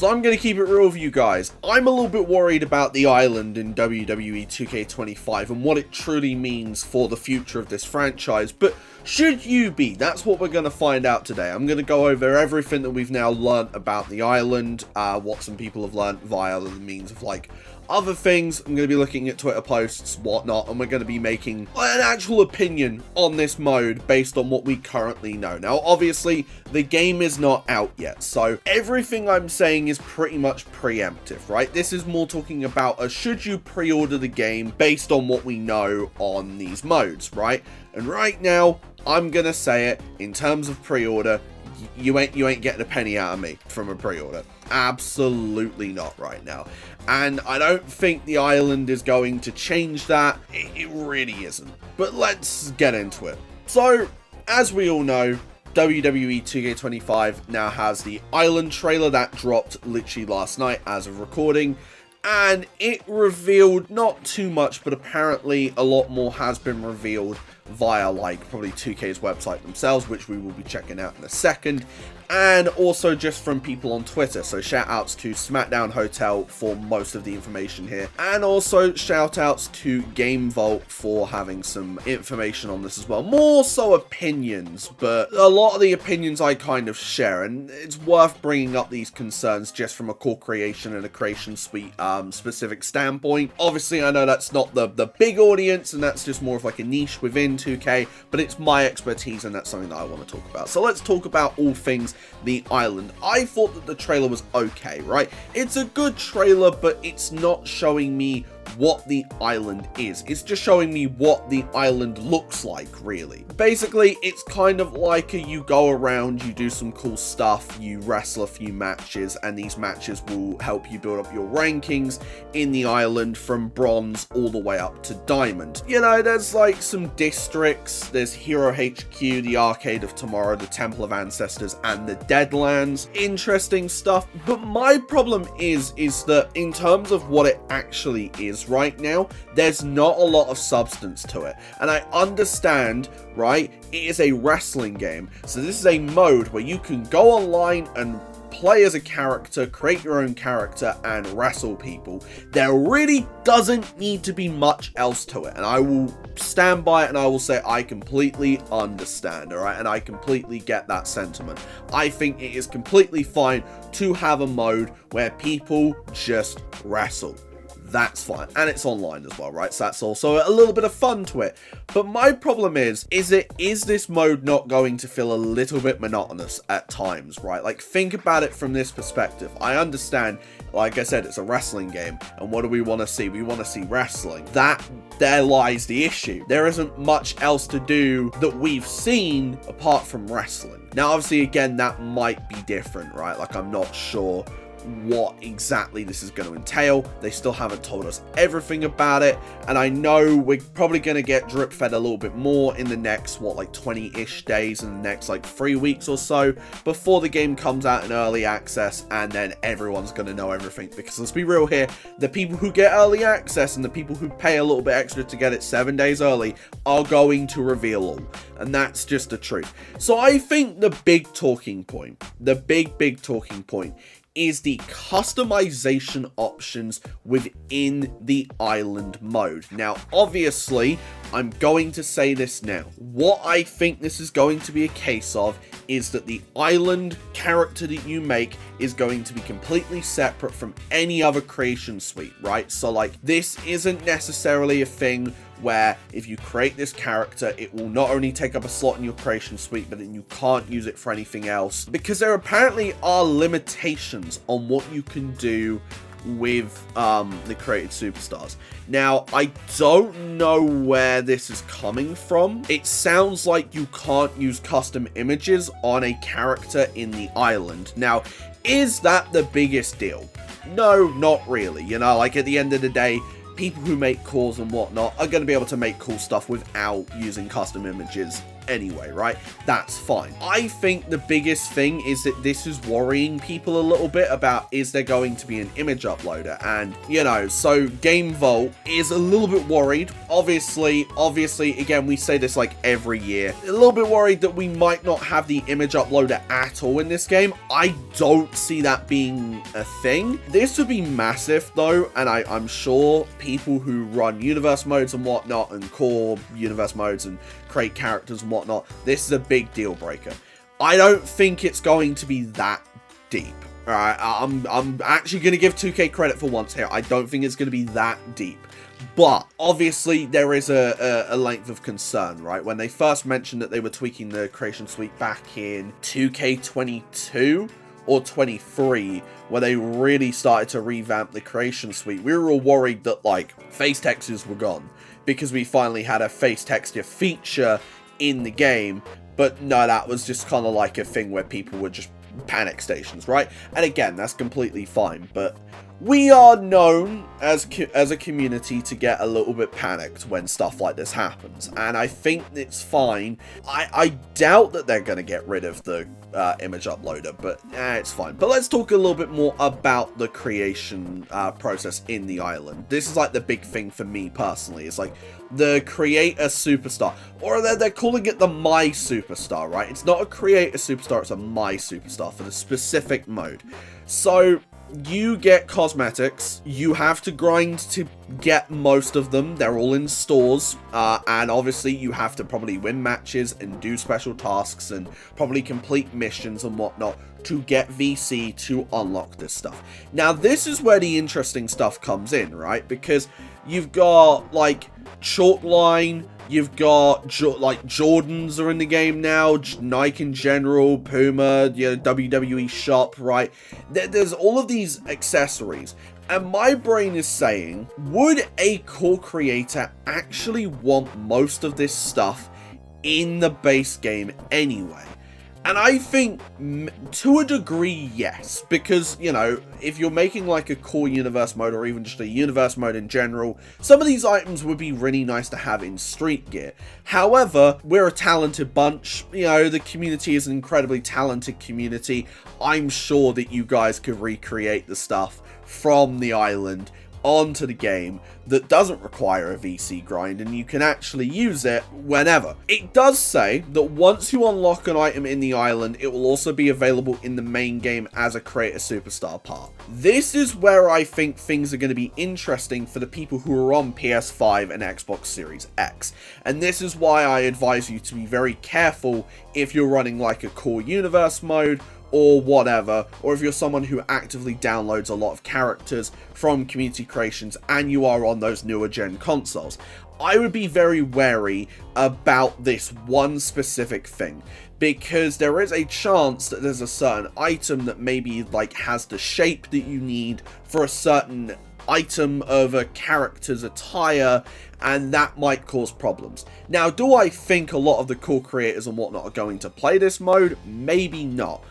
So I'm going to keep it real with you guys. I'm a little bit worried about the island in WWE 2k25 and what it truly means for the future of this franchise, but should you be? That's what we're going to find out today. I'm going to go over everything that we've now learnt about the island, what some people have learnt via the means of like other things. I'm going to be looking at Twitter posts, whatnot, and we're going to be making an actual opinion on this mode based on what we currently know. Now, obviously, the game is not out yet, so everything I'm saying is pretty much preemptive, right? This is more talking about should you pre-order the game based on what we know on these modes, right? And right now, I'm going to say it, in terms of pre-order, you ain't getting a penny out of me from a pre-order. Absolutely not right now. And I don't think the island is going to change that. It really isn't. But let's get into it. So, as we all know, WWE 2k25 now has the island trailer that dropped literally last night as of recording. And it revealed not too much, but apparently a lot more has been revealed via like probably 2K's website themselves, which we will be checking out in a second, and also just from people on Twitter. So shout outs to SmackDown Hotel for most of the information here, and also shout outs to Game Vault for having some information on this as well. More so opinions, but a lot of the opinions I kind of share, and it's worth bringing up these concerns just from a core creation and a creation suite specific standpoint. Obviously, I know that's not the big audience, and that's just more of like a niche within 2K, but it's my expertise and that's something that I want to talk about. So let's talk about all things the island. I thought that the trailer was okay, right? It's a good trailer, but it's not showing me what the island is. It's just showing me what the island looks like, really. Basically, it's kind of like you go around, you do some cool stuff, you wrestle a few matches, and these matches will help you build up your rankings in the island from bronze all the way up to diamond. You know, there's like some districts, there's Hero HQ, the Arcade of Tomorrow, the Temple of Ancestors, and the Deadlands. Interesting stuff, but my problem is that in terms of what it actually is right now, there's not a lot of substance to it. And I understand, right, it is a wrestling game, so this is a mode where you can go online and play as a character, create your own character, and wrestle people. There really doesn't need to be much else to it, and I will stand by it and I will say I completely understand, alright, and I completely get that sentiment. I think it is completely fine to have a mode where people just wrestle. That's fine, and it's online as well, right? So that's also a little bit of fun to it. But my problem is this mode not going to feel a little bit monotonous at times, right? Like, think about it from this perspective. I understand, like I said, it's a wrestling game, and what do we want to see? We want to see wrestling. There lies the issue. There isn't much else to do that we've seen apart from wrestling. Now, obviously, again, that might be different, right? Like, I'm not sure what exactly this is going to entail. They still haven't told us everything about it, and I know we're probably going to get drip fed a little bit more in the next, what, like 20-ish days, in the next like 3 weeks or so before the game comes out in early access, and then everyone's going to know everything. Because let's be real here, the people who get early access and the people who pay a little bit extra to get it 7 days early are going to reveal all, and that's just the truth. So I think the big talking point, is the customization options within the island mode. Now, obviously, I'm going to say this now. What I think this is going to be a case of is that the island character that you make is going to be completely separate from any other creation suite, right? So, like, this isn't necessarily a thing where if you create this character, it will not only take up a slot in your creation suite, but then you can't use it for anything else, because there apparently are limitations on what you can do with the created superstars. Now, I don't know where this is coming from. It sounds like you can't use custom images on a character in the island. Now, is that the biggest deal? No, not really. You know, like, at the end of the day, people who make calls and whatnot are going to be able to make cool stuff without using custom images anyway, right? That's fine. I think the biggest thing is that this is worrying people a little bit about, is there going to be an image uploader? And, you know, so Game Vault is a little bit worried. Obviously, again, we say this like every year. A little bit worried that we might not have the image uploader at all in this game. I don't see that being a thing. This would be massive though, and I'm sure people who run universe modes and whatnot, and core universe modes and create characters and whatnot, this is a big deal breaker. I don't think it's going to be that deep. Alright, I'm actually going to give 2K credit for once here. I don't think it's going to be that deep. But, obviously, there is a length of concern, right? When they first mentioned that they were tweaking the creation suite back in 2k22 or 23, where they really started to revamp the creation suite, we were all worried that, like, face textures were gone, because we finally had a face texture feature in the game. But no, that was just kind of like a thing where people were just panic stations, right? And again, that's completely fine, but we are known as a community to get a little bit panicked when stuff like this happens, and I think it's fine. I doubt that they're going to get rid of the image uploader, but it's fine. But let's talk a little bit more about the creation process in the island. This is like the big thing for me personally. It's like the create a superstar, or they're calling it the my superstar, right? It's not a create a superstar, it's a my superstar for the specific mode. So you get cosmetics, you have to grind to get most of them, they're all in stores, and obviously you have to probably win matches and do special tasks and probably complete missions and whatnot to get VC to unlock this stuff. Now this is where the interesting stuff comes in, right? Because you've got like Chalkline, you've got like Jordans are in the game now, Nike in general, Puma, you know, WWE shop, right? There's all of these accessories, and my brain is saying, would a core creator actually want most of this stuff in the base game anyway? And I think, to a degree, yes, because, you know, if you're making like a core universe mode or even just a universe mode in general, some of these items would be really nice to have in Street Gear. However, we're a talented bunch, you know, the community is an incredibly talented community. I'm sure that you guys could recreate the stuff from the island onto the game that doesn't require a VC grind, and you can actually use it whenever. It does say that once you unlock an item in the island, it will also be available in the main game as a Create a Superstar part. This is where I think things are going to be interesting for the people who are on PS5 and Xbox Series X, and this is why I advise you to be very careful if you're running like a core universe mode or whatever, or if you're someone who actively downloads a lot of characters from community creations and you are on those newer gen consoles. I would be very wary about this one specific thing, because there is a chance that there's a certain item that maybe like has the shape that you need for a certain item of a character's attire, and that might cause problems. Now, do I think a lot of the core creators and whatnot are going to play this mode? Maybe not.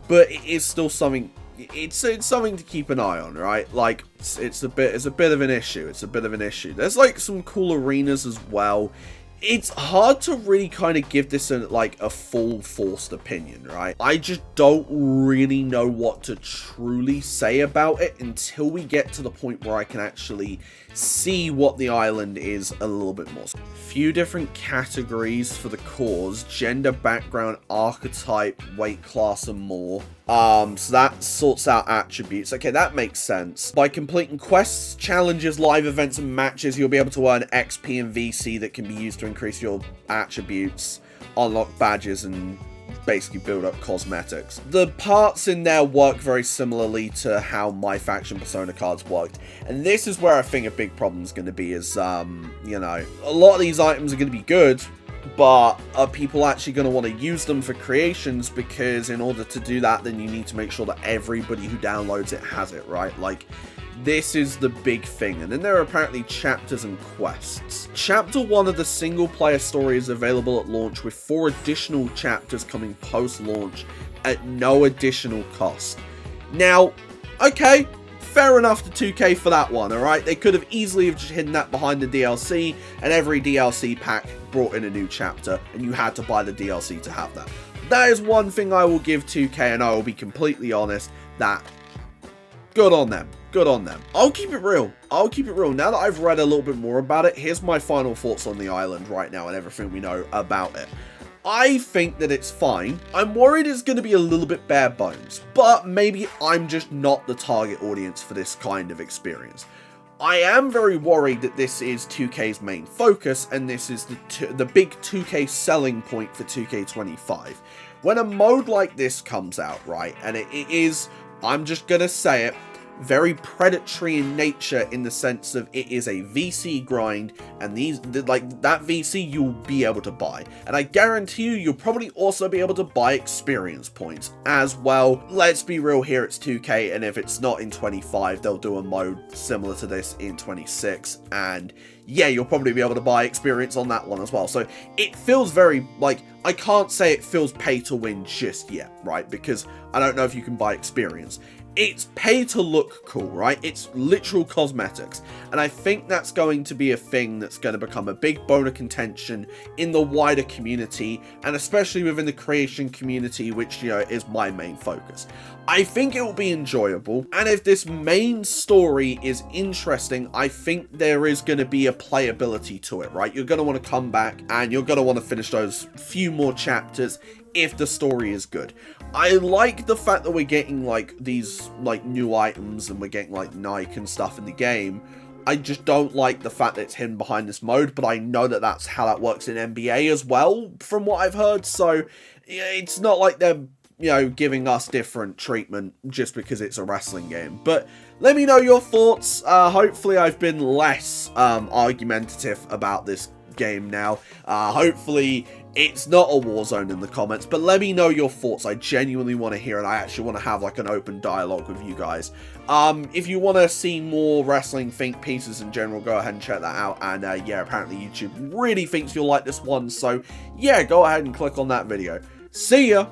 But it is still something, it's something to keep an eye on, right? Like, it's a bit of an issue. It's a bit of an issue. There's like some cool arenas as well. It's hard to really kind of give this a full forced opinion, right? I just don't really know what to truly say about it until we get to the point where I can actually see what the island is a little bit more. Few different categories for the cores: gender, background, archetype, weight class, and more. So that sorts out attributes. Okay, that makes sense. By completing quests, challenges, live events, and matches, you'll be able to earn XP and VC that can be used to increase your attributes, unlock badges, and basically build up cosmetics. The parts in there work very similarly to how my faction persona cards worked, and this is where I think a big problem is going to be is, you know, a lot of these items are going to be good, but are people actually going to want to use them for creations? Because in order to do that, then you need to make sure that everybody who downloads it has it, right? Like, this is the big thing. And then there are apparently chapters and quests. Chapter 1 of the single player story is available at launch, with 4 additional chapters coming post launch at no additional cost. Now, okay, fair enough to 2K for that one, alright? They could have easily have just hidden that behind the DLC, and every DLC pack brought in a new chapter, and you had to buy the DLC to have that. That is one thing I will give 2K, and I will be completely honest, that good on them. Good on them. I'll keep it real. I'll keep it real. Now that I've read a little bit more about it, here's my final thoughts on the island right now and everything we know about it. I think that it's fine. I'm worried it's going to be a little bit bare bones, but maybe I'm just not the target audience for this kind of experience. I am very worried that this is 2K's main focus, and this is the big 2K selling point for 2k25. When a mode like this comes out, right, and it is, I'm just going to say it, very predatory in nature, in the sense of it is a VC grind, and that VC you'll be able to buy, and I guarantee you'll probably also be able to buy experience points as well. Let's be real here, it's 2K, and if it's not in 25, they'll do a mode similar to this in 26, and yeah, you'll probably be able to buy experience on that one as well. So it feels very, like, I can't say it feels pay to win just yet, right, because I don't know if you can buy experience. It's pay to look cool, right? It's literal cosmetics. And I think that's going to be a thing that's going to become a big bone of contention in the wider community, and especially within the creation community, which, you know, is my main focus. I think it will be enjoyable, and if this main story is interesting, I think there is going to be a playability to it, right? You're going to want to come back, and you're going to want to finish those few more chapters if the story is good. I like the fact that we're getting, like, these, like, new items, and we're getting, like, Nike and stuff in the game. I just don't like the fact that it's hidden behind this mode, but I know that that's how that works in NBA as well, from what I've heard, so it's not like they're, you know, giving us different treatment just because it's a wrestling game. But let me know your thoughts. Hopefully I've been less argumentative about this game now. Hopefully it's not a war zone in the comments, but let me know your thoughts. I genuinely want to hear it. I actually want to have like an open dialogue with you guys. If you want to see more wrestling think pieces in general, go ahead and check that out. And yeah, apparently YouTube really thinks you'll like this one, so yeah, go ahead and click on that video. See ya!